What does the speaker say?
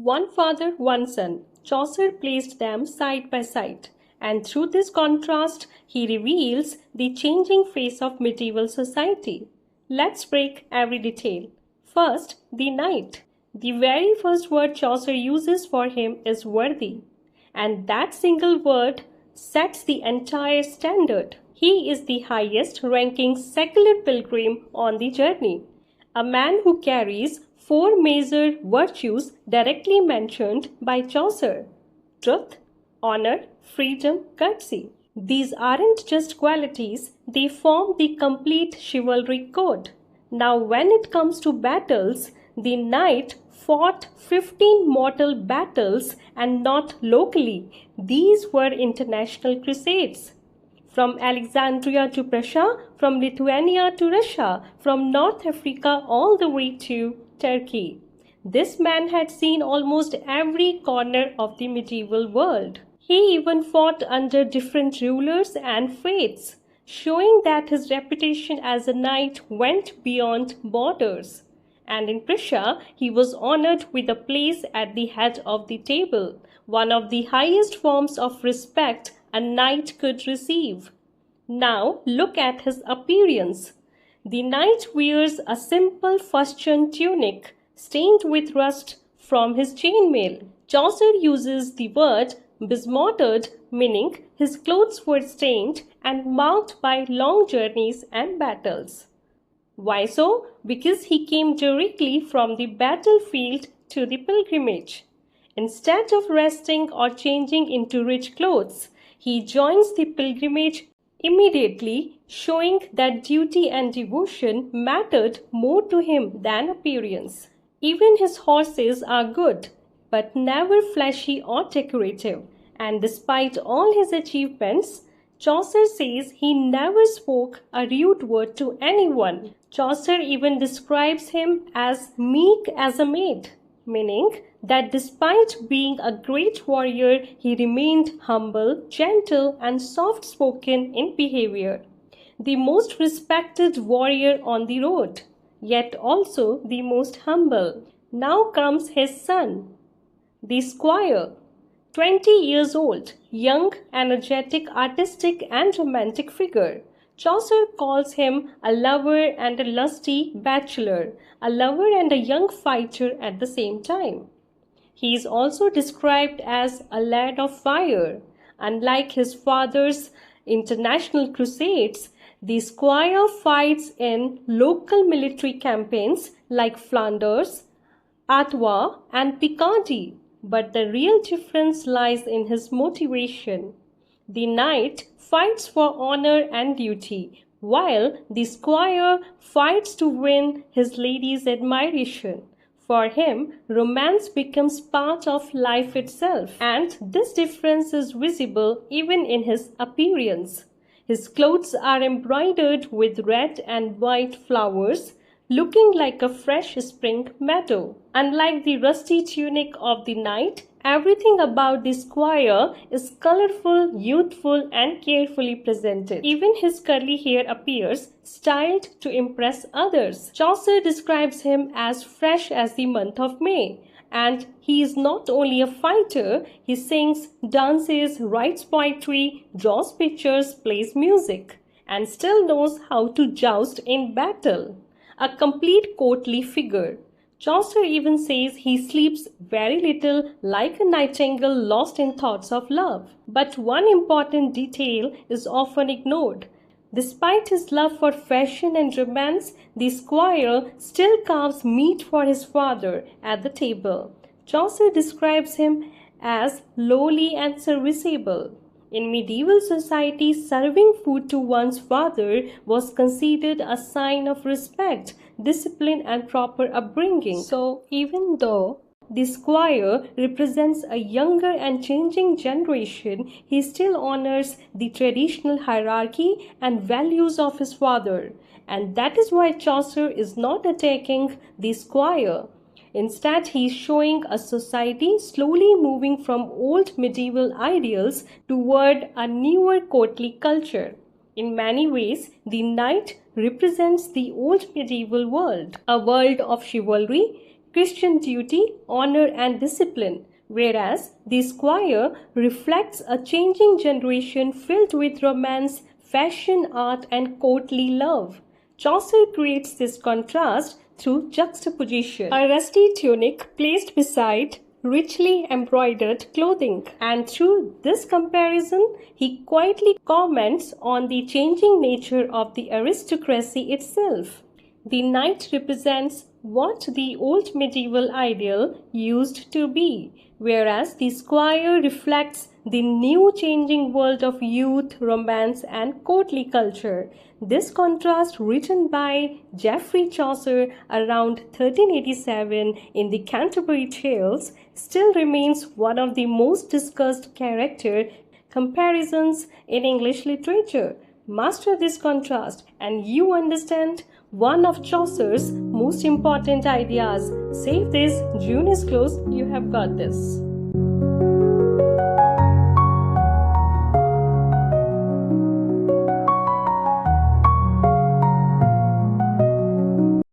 One father, one son. Chaucer placed them side by side, and through this contrast, he reveals the changing face of medieval society. Let's break every detail. First, the knight. The very first word Chaucer uses for him is worthy, and that single word sets the entire standard. He is the highest ranking secular pilgrim on the journey, a man who carries four major virtues directly mentioned by Chaucer: truth, honor, freedom, courtesy. These aren't just qualities, they form the complete chivalry code. Now, when it comes to battles, the knight fought 15 mortal battles, and not locally. These were international crusades. From Alexandria to Prussia, from Lithuania to Russia, from North Africa all the way to Turkey. This man had seen almost every corner of the medieval world. He even fought under different rulers and faiths, showing that his reputation as a knight went beyond borders. And in Prussia, he was honored with a place at the head of the table, one of the highest forms of respect a knight could receive. Now look at his appearance. The knight wears a simple fustian tunic stained with rust from his chainmail. Chaucer uses the word besmotted, meaning his clothes were stained and marked by long journeys and battles. Why so? Because he came directly from the battlefield to the pilgrimage. Instead of resting or changing into rich clothes, he joins the pilgrimage immediately, showing that duty and devotion mattered more to him than appearance. Even his horses are good, but never flashy or decorative, and despite all his achievements, Chaucer says he never spoke a rude word to anyone. Chaucer even describes him as meek as a maid, meaning that despite being a great warrior, he remained humble, gentle, and soft-spoken in behavior. The most respected warrior on the road, yet also the most humble. Now comes his son, the squire. 20 years old, young, energetic, artistic, and romantic figure. Chaucer calls him a lover and a lusty bachelor, a lover and a young fighter at the same time. He is also described as a lad of fire. Unlike his father's international crusades, the squire fights in local military campaigns like Flanders, Artois, and Picardy. But the real difference lies in his motivation. The knight fights for honor and duty, while the squire fights to win his lady's admiration. For him, romance becomes part of life itself, and this difference is visible even in his appearance. His clothes are embroidered with red and white flowers, looking like a fresh spring meadow. Unlike the rusty tunic of the knight, everything about the squire is colorful, youthful, and carefully presented. Even his curly hair appears styled to impress others. Chaucer describes him as fresh as the month of May. And he is not only a fighter, he sings, dances, writes poetry, draws pictures, plays music, and still knows how to joust in battle. A complete courtly figure. Chaucer even says he sleeps very little, like a nightingale lost in thoughts of love. But one important detail is often ignored. Despite his love for fashion and romance, the squire still carves meat for his father at the table. Chaucer describes him as lowly and serviceable. In medieval society, serving food to one's father was considered a sign of respect, discipline, and proper upbringing. So, even though the squire represents a younger and changing generation, he still honors the traditional hierarchy and values of his father. And that is why Chaucer is not attacking the squire. Instead, he is showing a society slowly moving from old medieval ideals toward a newer courtly culture. In many ways, the knight represents the old medieval world, a world of chivalry, Christian duty, honor, and discipline, whereas the Squire reflects a changing generation filled with romance, fashion, art, and courtly love. Chaucer creates this contrast through juxtaposition. A rusty tunic placed beside richly embroidered clothing, and through this comparison, he quietly comments on the changing nature of the aristocracy itself. The knight represents what the old medieval ideal used to be, whereas the squire reflects the new changing world of youth, romance, and courtly culture. This contrast, written by Geoffrey Chaucer around 1387 in the Canterbury Tales, still remains one of the most discussed character comparisons in English literature. Master this contrast and you understand one of Chaucer's most important ideas. Save this, June is close, you have got this.